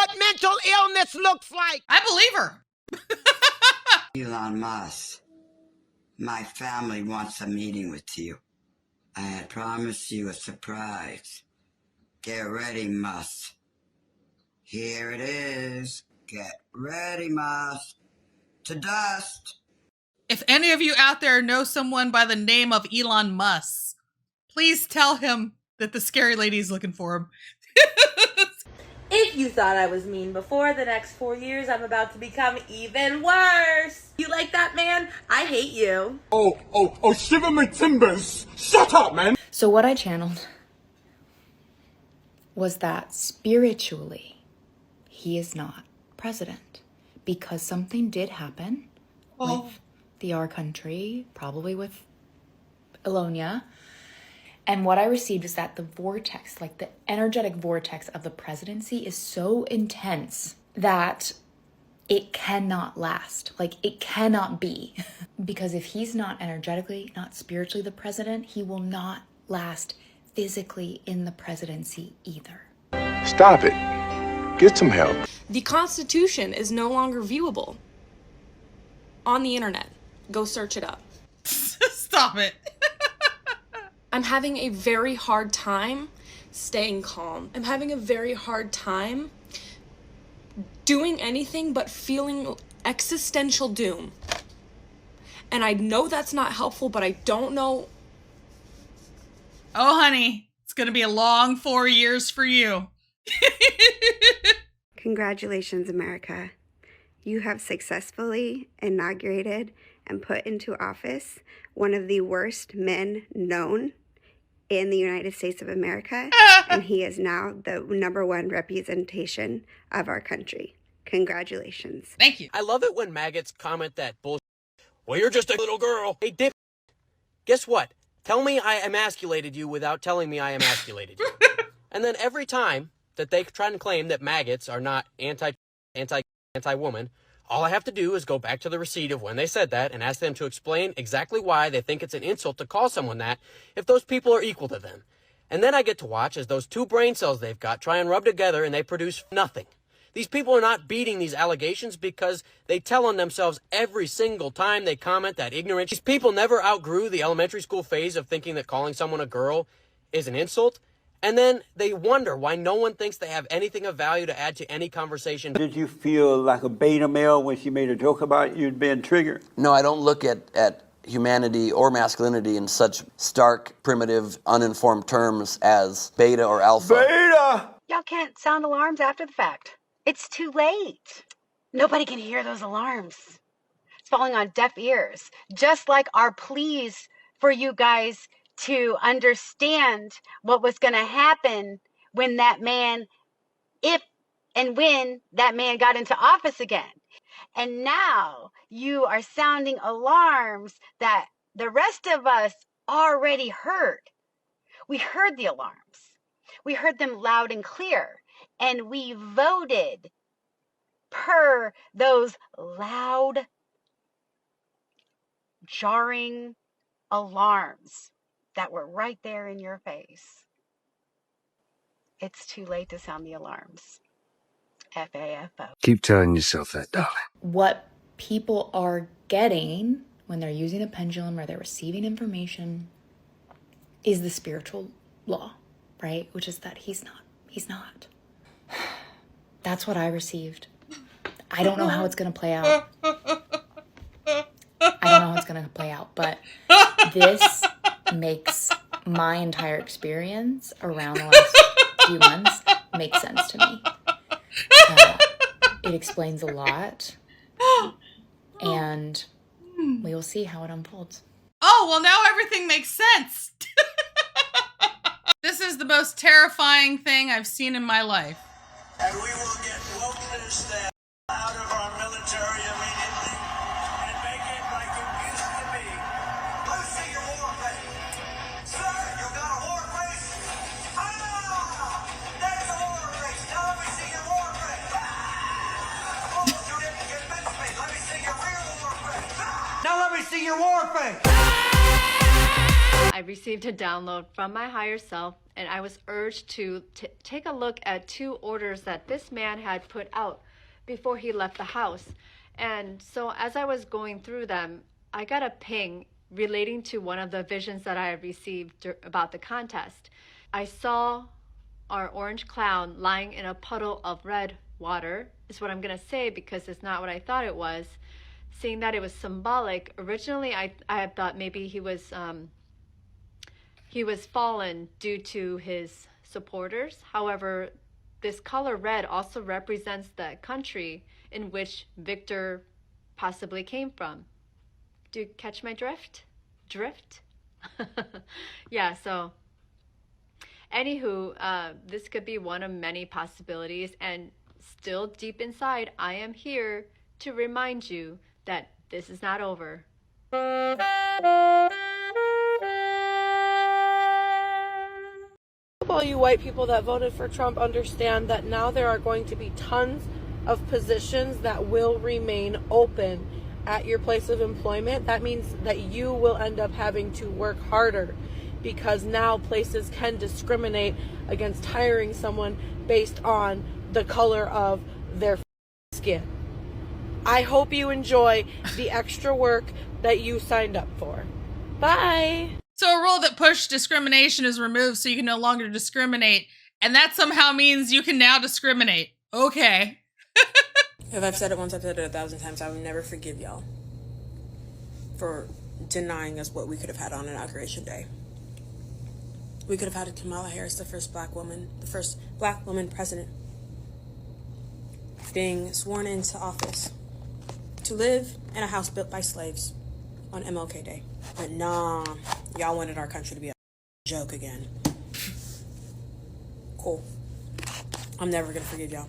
what mental illness looks like. I believe her. Elon Musk, my family wants a meeting with you. I had promised you a surprise. Get ready, Musk. Here it is. Get ready, Musk. To dust. If any of you out there know someone by the name of Elon Musk, please tell him that the scary lady's looking for him. If you thought I was mean before, the next 4 years I'm about to become even worse. You like that, man? I hate you. Oh, shiver my timbers. Shut up, man. So what I channeled was that spiritually, he is not president because something did happen with our country, probably with Elonia. And what I received is that the vortex, like the energetic vortex of the presidency is so intense that it cannot last. Like it cannot be. Because if he's not energetically, not spiritually the president, he will not last physically in the presidency either. Stop it. Get some help. The Constitution is no longer viewable on the internet. Go search it up. Stop it. I'm having a very hard time staying calm. I'm having a very hard time doing anything but feeling existential doom. And I know that's not helpful, but I don't know. Oh, honey, it's going to be a long 4 years for you. Congratulations, America. You have successfully inaugurated and put into office one of the worst men known in the United States of America, and he is now the #1 representation of our country. Congratulations. Thank you. I love it when maggots comment that bullshit. Well, you're just a little girl. Hey, dip. Guess what? Tell me I emasculated you without telling me I emasculated you. And then every time that they try and claim that maggots are not anti-woman, all I have to do is go back to the receipt of when they said that and ask them to explain exactly why they think it's an insult to call someone that if those people are equal to them. And then I get to watch as those two brain cells they've got try and rub together and they produce nothing. These people are not beating these allegations because they tell on themselves every single time they comment that ignorant. These people never outgrew the elementary school phase of thinking that calling someone a girl is an insult. And then they wonder why no one thinks they have anything of value to add to any conversation. Did you feel like a beta male when she made a joke about you being triggered? No, I don't look at humanity or masculinity in such stark, primitive, uninformed terms as beta or alpha. Beta! Y'all can't sound alarms after the fact. It's too late. Nobody can hear those alarms. It's falling on deaf ears. Just like our pleas for you guys to understand what was going to happen when that man, if and when that man got into office again. And now you are sounding alarms that the rest of us already heard. We heard the alarms. We heard them loud and clear. And we voted per those loud, jarring alarms that were right there in your face. It's too late to sound the alarms. FAFO. Keep telling yourself that, darling. What people are getting when they're using the pendulum or they're receiving information is the spiritual law, right? Which is that he's not. That's what I received. I don't know how it's going to play out. But this makes my entire experience around the last few months make sense to me. It explains a lot, and we will see how it unfolds. Oh, well, now everything makes sense. This is the most terrifying thing I've seen in my life. And we will get wokeness that out of our military immediately and make it like it used to be. Let me see your war face. Sir, you got a war face? Ah! There's a war face. Now let me see your war face. Ah! Oh, you didn't convince me. Let me see your real war face. Ah! Now let me see your war face. I received a download from my higher self, and I was urged to take a look at 2 orders that this man had put out before he left the house. And so as I was going through them, I got a ping relating to one of the visions that I had received about the contest. I saw our orange clown lying in a puddle of red water, is what I'm going to say because it's not what I thought it was. Seeing that it was symbolic, originally I had thought maybe he was fallen due to his supporters. However, this color red also represents the country in which Victor possibly came from. Do you catch my drift? Yeah, so anywho, this could be one of many possibilities, and still deep inside, I am here to remind you that this is not over. All you white people that voted for Trump understand that now there are going to be tons of positions that will remain open at your place of employment. That means that you will end up having to work harder because now places can discriminate against hiring someone based on the color of their skin. I hope you enjoy the extra work that you signed up for. Bye. So a rule that pushed discrimination is removed so you can no longer discriminate. And that somehow means you can now discriminate. Okay. If I've said it once, I've said it 1,000 times. I will never forgive y'all for denying us what we could have had on Inauguration Day. We could have had Kamala Harris, the first black woman president, being sworn into office to live in a house built by slaves on MLK Day. But nah, y'all wanted our country to be a joke again. Cool. I'm never gonna forgive y'all.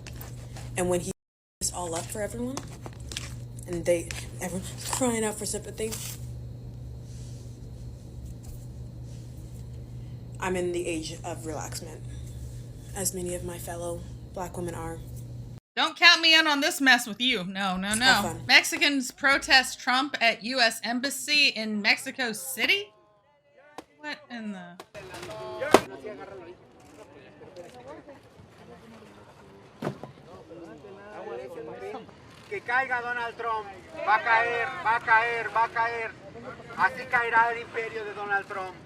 And when he is all up for everyone, and everyone's crying out for sympathy, I'm in the age of relaxment, as many of my fellow black women are. Don't count me in on this mess with you. No. Mexicans protest Trump at U.S. Embassy in Mexico City? What in the... Que caiga Donald Trump. Va a caer, va a caer, va a caer. Así caerá el imperio de Donald Trump.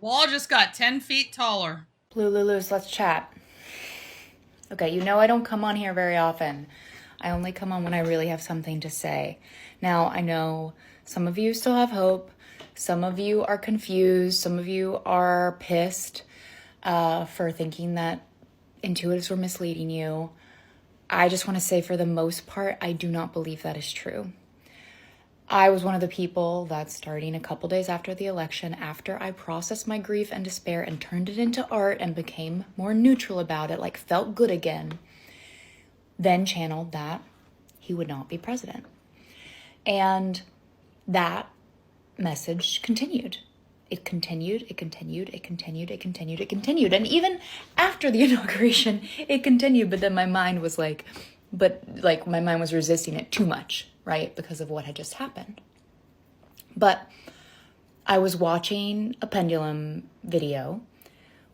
Wall just got 10 feet taller. Blue Lulus, let's chat. Okay, you know I don't come on here very often. I only come on when I really have something to say. Now, I know some of you still have hope. Some of you are confused. Some of you are pissed for thinking that intuitives were misleading you. I just want to say for the most part, I do not believe that is true. I was one of the people that starting a couple days after the election, after I processed my grief and despair and turned it into art and became more neutral about it, like felt good again, then channeled that he would not be president. And that message continued. It continued. And even after the inauguration, it continued. But then my mind was my mind was resisting it too much, right? Because of what had just happened. But I was watching a Pendulum video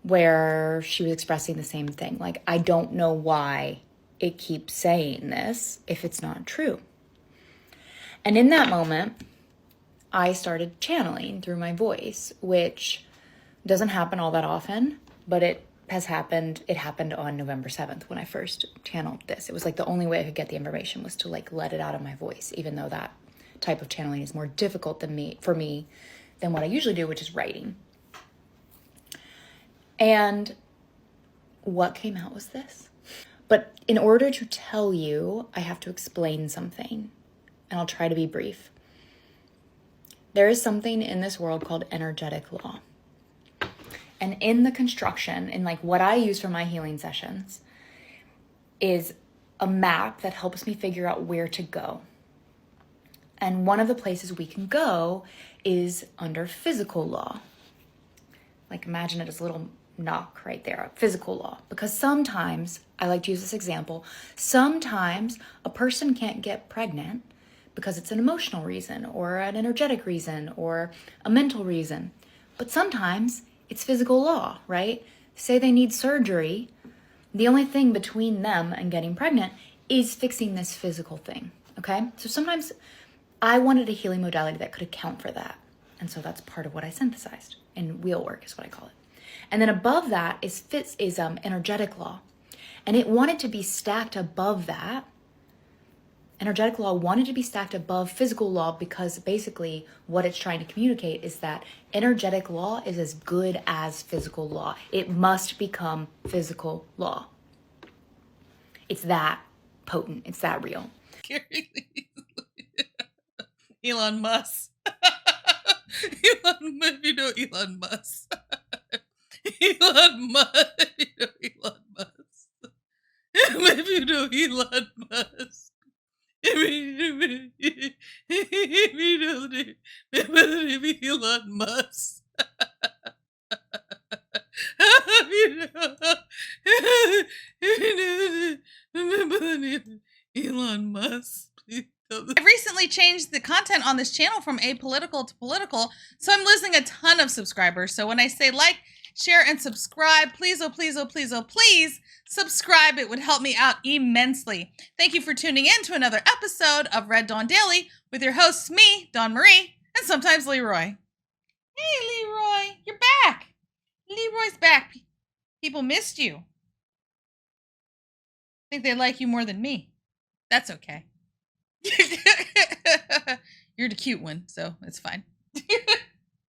where she was expressing the same thing. Like, I don't know why it keeps saying this if it's not true. And in that moment, I started channeling through my voice, which doesn't happen all that often, but it has happened. It happened on November 7th when I first channeled this. It was like the only way I could get the information was to like let it out of my voice, even though that type of channeling is more difficult for me than what I usually do, which is writing. And what came out was this. But in order to tell you, I have to explain something, and I'll try to be brief. There is something in this world called energetic law. And in the construction, in like what I use for my healing sessions, is a map that helps me figure out where to go. And one of the places we can go is under physical law. Like imagine it as a little knock right there, physical law. Because sometimes, I like to use this example, sometimes a person can't get pregnant because it's an emotional reason or an energetic reason or a mental reason. But sometimes it's physical law, right? Say they need surgery. The only thing between them and getting pregnant is fixing this physical thing, okay? So sometimes I wanted a healing modality that could account for that. And so that's part of what I synthesized. And wheel work is what I call it. And then above that is energetic law. And it wanted to be stacked above that. Energetic law wanted to be stacked above physical law because basically what it's trying to communicate is that energetic law is as good as physical law. It must become physical law. It's that potent. It's that real. Elon Musk. If you know Elon Musk. Elon Musk. If you know Elon Musk. If you know Elon Musk. If you know Elon Musk. Elon Musk. I've recently changed the content on this channel from apolitical to political, so I'm losing a ton of subscribers. So when I say like, share, and subscribe, please, oh please, oh please, oh please, subscribe. It would help me out immensely. Thank you for tuning in to another episode of Red Dawn Daily with your hosts, me, Dawn Marie, and sometimes Leroy. Hey, Leroy, you're back. Leroy's back. People missed you. I think they like you more than me. That's okay. You're the cute one, so it's fine.